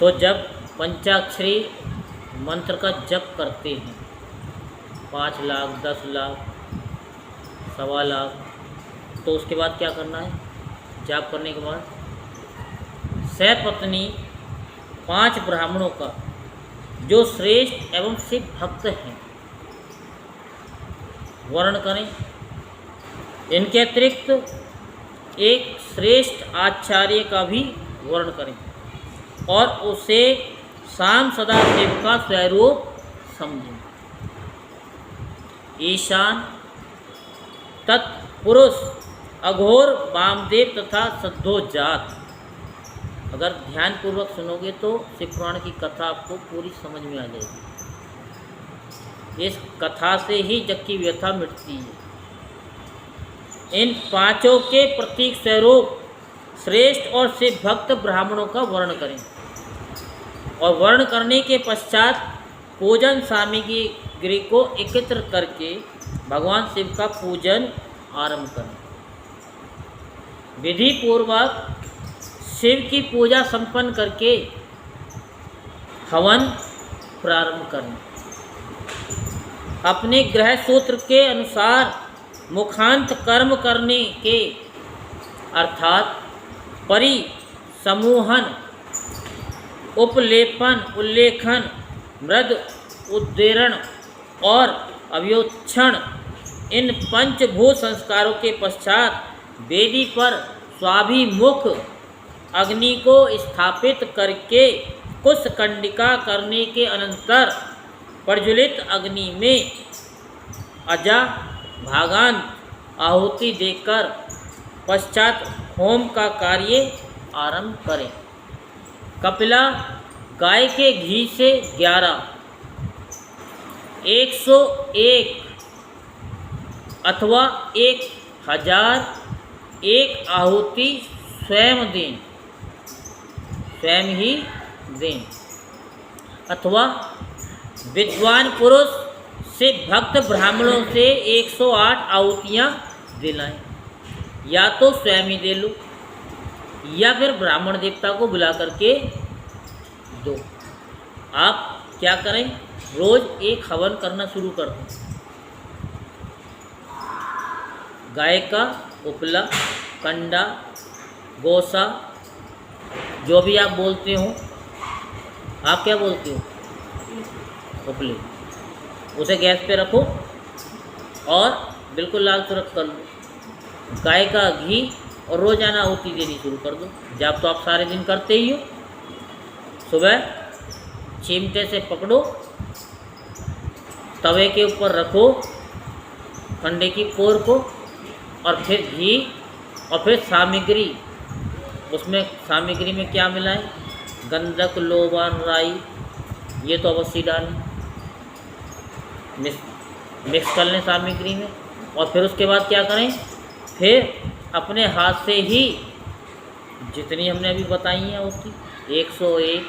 तो जब पंचाक्षरी मंत्र का जप करते हैं 5 लाख 10 लाख 1.25 लाख, तो उसके बाद क्या करना है? जाप करने के बाद सपत्नी 5 ब्राह्मणों का जो श्रेष्ठ एवं शिव भक्त हैं वर्ण करें। इनके अतिरिक्त एक श्रेष्ठ आचार्य का भी वर्ण करें और उसे शाम सदा शिव का स्वरूप समझें। ईशान तत्पुरुष अघोर वामदेव तथा सद्धोजात। अगर ध्यानपूर्वक सुनोगे तो शिव पुराण की कथा आपको पूरी समझ में आ जाएगी। इस कथा से ही जग की व्यथा मिटती है। इन 5 के प्रतीक स्वरूप श्रेष्ठ और शिव भक्त ब्राह्मणों का वर्ण करें और वर्ण करने के पश्चात पूजन सामग्री को एकत्र करके भगवान शिव का पूजन आरंभ करें। विधि पूर्वक शिव की पूजा संपन्न करके हवन प्रारंभ करें। अपने ग्रह सूत्र के अनुसार मुखांत कर्म करने के अर्थात परिसमूहन, उपलेपन, उल्लेखन, मृद उद्दीरण और अव्योक्षण, इन पंचभूत संस्कारों के पश्चात वेदी पर स्वाभिमुख अग्नि को स्थापित करके कुश कंडिका करने के अनंतर प्रज्वलित अग्नि में अजा भागांत आहुति देकर पश्चात होम का कार्य आरंभ करें। कपिला गाय के घी से 11, 101 अथवा 1001 आहुति स्वयं दें, स्वयं ही दें, अथवा विद्वान पुरुष से भक्त ब्राह्मणों से 108 आहुतियाँ दिलाएं। या तो स्वयं ही दे लो या फिर ब्राह्मण देवता को बुला करके दो। आप क्या करें? रोज एक हवन करना शुरू कर दें। गाय का उपला, कंडा, गोसा, जो भी आप बोलते हो, आप क्या बोलते हो? उपले, उसे गैस पे रखो और बिल्कुल लाल सुरख कर लो। गाय का घी और रोजाना आहुति देनी शुरू कर दो। जब तो आप सारे दिन करते ही हो। सुबह चिमटे से पकड़ो, तवे के ऊपर रखो कंडे की कोर को, और फिर घी और फिर सामग्री। उसमें सामग्री में क्या मिलाएं? गंधक, लोबान, राई, ये तो अवश्य डालें। मिक्स कर लें सामग्री में और फिर उसके बाद क्या करें? फिर अपने हाथ से ही जितनी हमने अभी बताई हैं उसकी 101,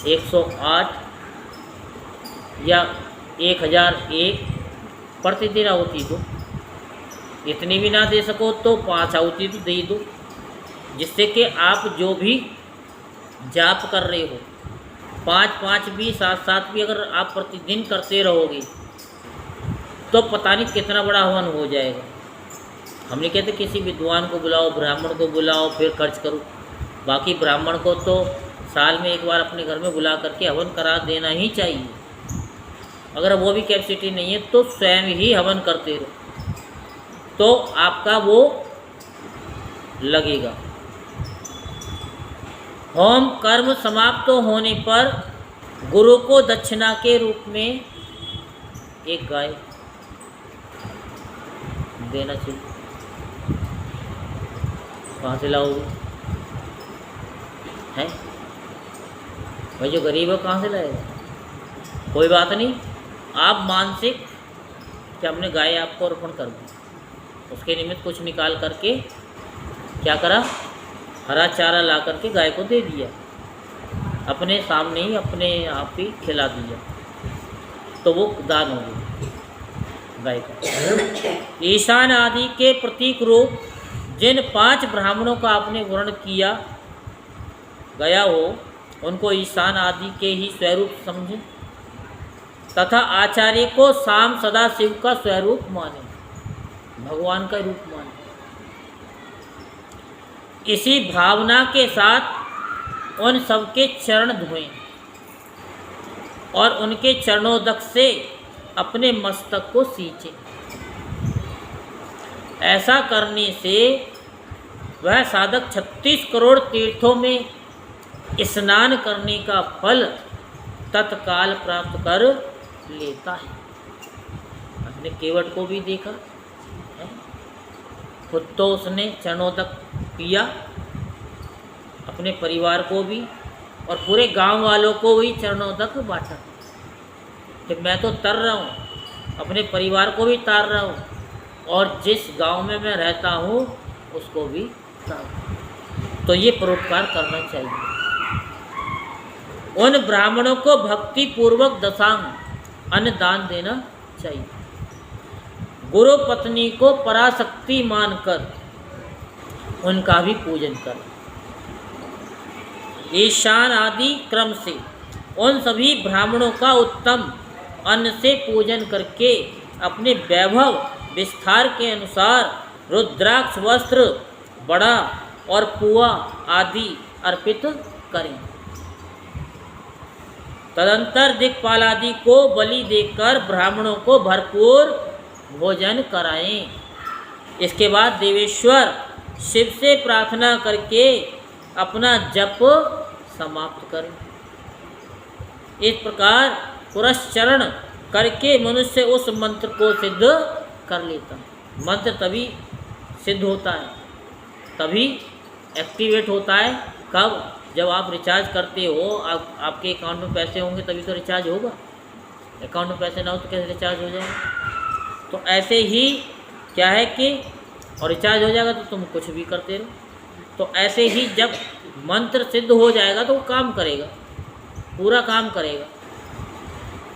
108 या 1001 प्रतिदिन आहुति दो। इतनी भी ना दे सको तो 5 आहुति तो दे ही दो, जिससे कि आप जो भी जाप कर रहे हो 5-5 भी 7-7 भी अगर आप प्रतिदिन करते रहोगे तो पता नहीं कितना बड़ा हवन हो जाएगा। हमने कहते किसी विद्वान को बुलाओ, ब्राह्मण को बुलाओ, फिर खर्च करो। बाकी ब्राह्मण को तो साल में एक बार अपने घर में बुला करके हवन करा देना ही चाहिए। अगर वो भी कैपेसिटी नहीं है तो स्वयं ही हवन करते रहो, तो आपका वो लगेगा। होम कर्म समाप्त होने पर गुरु को दक्षिणा के रूप में एक गाय देना चाहिए। कहाँ से लाओगे? हैं भाई, जो गरीब है कहाँ से लाएगा? कोई बात नहीं, आप मानसिक कि हमने गाय आपको अर्पण कर दी, उसके निमित्त कुछ निकाल करके क्या करा? हरा चारा ला करके गाय को दे दिया, अपने सामने ही अपने आप ही खिला दिया, तो वो दान हो गया गाय का। ईशान आदि के प्रतीक रूप जिन 5 ब्राह्मणों का आपने वर्ण किया गया हो, उनको ईशान आदि के ही स्वरूप समझें तथा आचार्य को शाम सदाशिव का स्वरूप माने, भगवान का रूप माने। इसी भावना के साथ उन सबके चरण धोएं और उनके चरणोदक से अपने मस्तक को सींचें। ऐसा करने से वह साधक 36 करोड़ तीर्थों में स्नान करने का फल तत्काल प्राप्त कर लेता है। अपने केवट को भी देखा है, खुद तो उसने चरणोदक किया, अपने परिवार को भी और पूरे गांव वालों को भी चरणोदक बांटा कि मैं तो तर रहा हूँ, अपने परिवार को भी तार रहा हूँ और जिस गांव में मैं रहता हूँ उसको भी तार। तो ये परोपकार करना चाहिए। उन ब्राह्मणों को भक्ति पूर्वक दशांग अन्न दान देना चाहिए। गुरु पत्नी को पराशक्ति मानकर उनका भी पूजन कर। ईशान आदि क्रम से उन सभी ब्राह्मणों का उत्तम अन्न से पूजन करके अपने वैभव विस्तार के अनुसार रुद्राक्ष वस्त्र, बड़ा और पुआ आदि अर्पित करें। तदंतर दिक्पाल आदि को बलि देकर ब्राह्मणों को भरपूर भोजन कराएं। इसके बाद देवेश्वर शिव से प्रार्थना करके अपना जप समाप्त करें। इस प्रकार पुरस्चरण करके मनुष्य उस मंत्र को सिद्ध कर लेता है। मंत्र तभी सिद्ध होता है, तभी एक्टिवेट होता है। कब? जब आप रिचार्ज करते हो, आपके अकाउंट में पैसे होंगे तभी तो रिचार्ज होगा। अकाउंट में पैसे ना हो तो कैसे रिचार्ज हो जाएगा? तो ऐसे ही क्या है कि और रिचार्ज हो जाएगा तो तुम कुछ भी करते रहो। तो ऐसे ही जब मंत्र सिद्ध हो जाएगा तो वो काम करेगा, पूरा काम करेगा।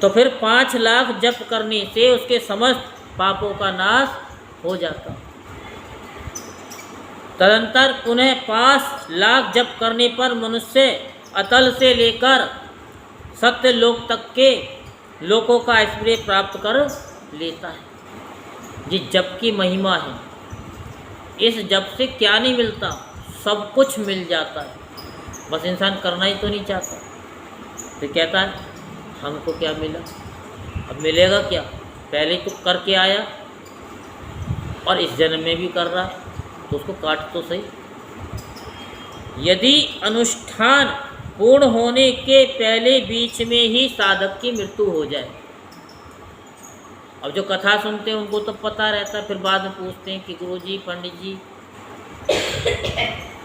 तो फिर 5 लाख जप करने से उसके समस्त पापों का नाश हो जाता। तदंतर पुनः 5 लाख जप करने पर मनुष्य अतल से लेकर सत्य लोक तक के लोकों का ऐश्वर्य प्राप्त कर लेता है। जिस जप की महिमा है, इस जप से क्या नहीं मिलता, सब कुछ मिल जाता है। बस इंसान करना ही तो नहीं चाहता। तो कहता है हमको क्या मिला, अब मिलेगा क्या? पहले तो करके आया और इस जन्म में भी कर रहा है, तो उसको काट तो सही। यदि अनुष्ठान पूर्ण होने के पहले बीच में ही साधक की मृत्यु हो जाए, अब जो कथा सुनते हैं उनको तो पता रहता है, फिर बाद में पूछते हैं कि गुरुजी, पंडित जी,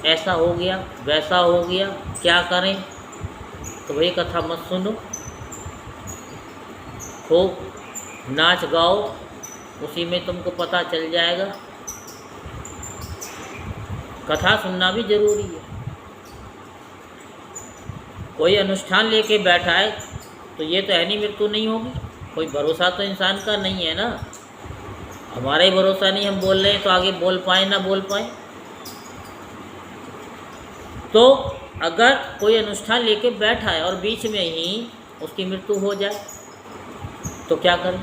ऐसा हो गया, वैसा हो गया, क्या करें? तो वही कथा मत सुनो, खूब नाच गाओ, उसी में तुमको पता चल जाएगा। कथा सुनना भी जरूरी है। कोई अनुष्ठान लेके बैठा है तो ये तो है नहीं मृत्यु नहीं होगी, कोई भरोसा तो इंसान का नहीं है ना। हमारा ही भरोसा नहीं, हम बोल रहे हैं तो आगे बोल पाए ना बोल पाए। तो अगर कोई अनुष्ठान लेके बैठा है और बीच में ही उसकी मृत्यु हो जाए तो क्या करें?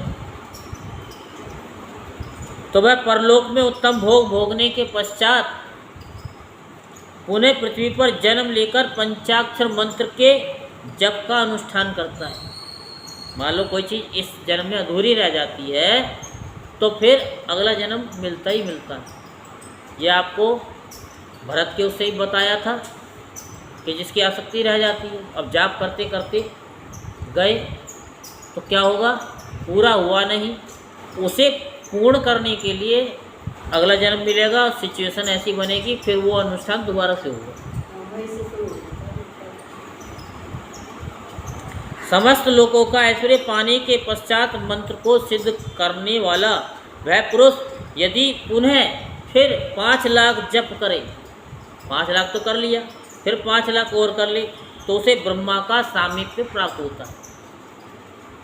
तो वह परलोक में उत्तम भोग भोगने के पश्चात पुनः पृथ्वी पर जन्म लेकर पंचाक्षर मंत्र के जप का अनुष्ठान करता है। मान लो कोई चीज़ इस जन्म में अधूरी रह जाती है तो फिर अगला जन्म मिलता ही मिलता है। यह आपको भरत के उससे ही बताया था कि जिसकी आसक्ति रह जाती है, अब जाप करते करते गए तो क्या होगा? पूरा हुआ नहीं, उसे पूर्ण करने के लिए अगला जन्म मिलेगा, सिचुएशन ऐसी बनेगी, फिर वो अनुष्ठान दोबारा से होगा। समस्त लोगों का ऐश्वर्य पाने के पश्चात मंत्र को सिद्ध करने वाला वह पुरुष यदि पुनः फिर 5 लाख जप करे, 5 लाख तो कर लिया, फिर 5 लाख और कर ले तो उसे ब्रह्मा का सामीप्य प्राप्त होता है।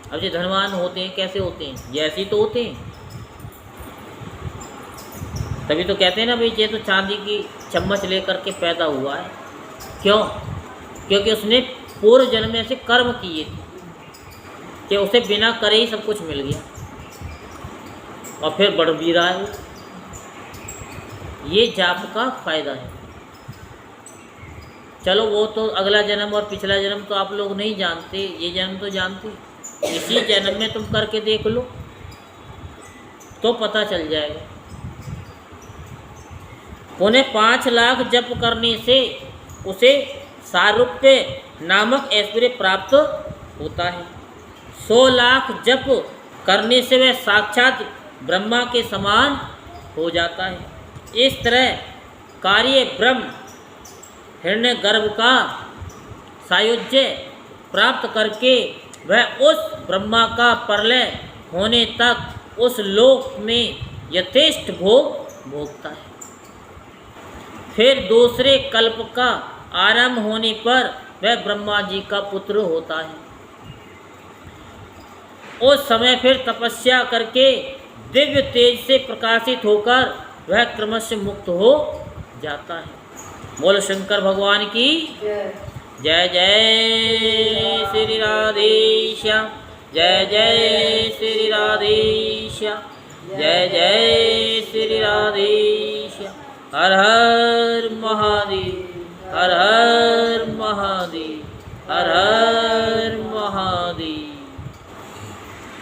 अब जो धनवान होते हैं कैसे होते हैं? ये ऐसे ही तो होते हैं। तभी तो कहते हैं ना भाई, ये तो चांदी की चम्मच लेकर के पैदा हुआ है। क्यों? क्योंकि उसने पूर्व जन्म में ऐसे कर्म किए थे कि उसे बिना करे ही सब कुछ मिल गया और फिर बढ़ भी रहा है। ये जाप का फायदा है। चलो वो तो अगला जन्म और पिछला जन्म तो आप लोग नहीं जानते, ये जन्म तो जानते। इसी जन्म में तुम करके देख लो तो पता चल जाएगा। उन्हें 5 लाख जप करने से उसे सारूप्य नामक ऐश्वर्य प्राप्त होता है। 100 लाख जप करने से वह साक्षात ब्रह्मा के समान हो जाता है। इस तरह कार्य ब्रह्म हिरण्यगर्भ का सायुज्य प्राप्त करके वह उस ब्रह्मा का प्रलय होने तक उस लोक में यथेष्ट भोग भोगता है। फिर दूसरे कल्प का आरंभ होने पर वह ब्रह्मा जी का पुत्र होता है। उस समय फिर तपस्या करके दिव्य तेज से प्रकाशित होकर वह क्रमशः मुक्त हो जाता है। बोलो शंकर भगवान की जय। जय श्री राधेश्याम, जय जय श्री राधेश्याम, जय जय श्री राधेश्याम। हर हर महादेव, हर हर महादेव, हर हर